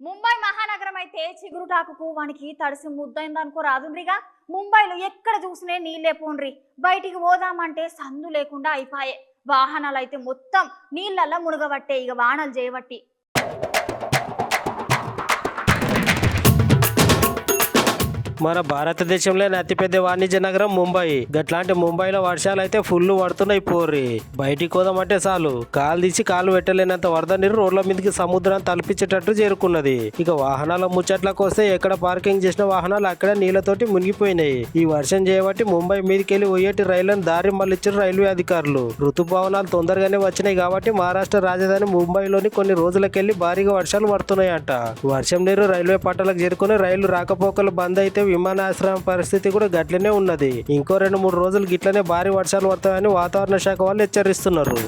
ముంబై మహానగరం అయితే చిగురుటాకు వానికి తడిసి ముద్దైందనుకో రాదుండ్రిగా. ముంబైలో ఎక్కడ చూసినే నీళ్ళే పోండ్రి. బయటికి పోదామంటే సందు లేకుండా అయిపాయే. వాహనాలు అయితే మొత్తం నీళ్ళల్లో మునగబట్టే ఇక వానలు చేయబట్టి. మన భారతదేశంలోని అతిపెద్ద వాణిజ్య నగరం ముంబై. గట్లాంటి ముంబైలో వర్షాలు అయితే ఫుల్ పడుతున్నాయి పోర్రి. బయటికి పోదామంటే చాలు కాలు తీసి కాలు పెట్టలేనంత వరద నీరు రోడ్ల మీదకి సముద్రాన్ని తలపించేటట్టు చేరుకున్నది. ఇక వాహనాల ముచ్చట్లకు వస్తే ఎక్కడ పార్కింగ్ చేసిన వాహనాలు అక్కడ నీళ్లతోటి మునిగిపోయినాయి. ఈ వర్షం చేయబట్టి ముంబై మీదకెళ్లి పోయేటి రైళ్లను దారి మళ్లించారు రైల్వే అధికారులు. ఋతుపవనాలు తొందరగానే వచ్చినాయి కాబట్టి మహారాష్ట్ర రాజధాని ముంబైలోని కొన్ని రోజులకెళ్లి భారీగా వర్షాలు పడుతున్నాయంట. వర్షం నీరు రైల్వే పట్టాలకు చేరుకుని రైలు రాకపోకలు బంద్ అయితే విమానాశ్రయం పరిస్థితి కూడా గట్లనే ఉన్నది. ఇంకో 2-3 రోజులు గిట్లనే భారీ వర్షాలు పడతాయని వాతావరణ శాఖ వాళ్ళు హెచ్చరిస్తున్నారు.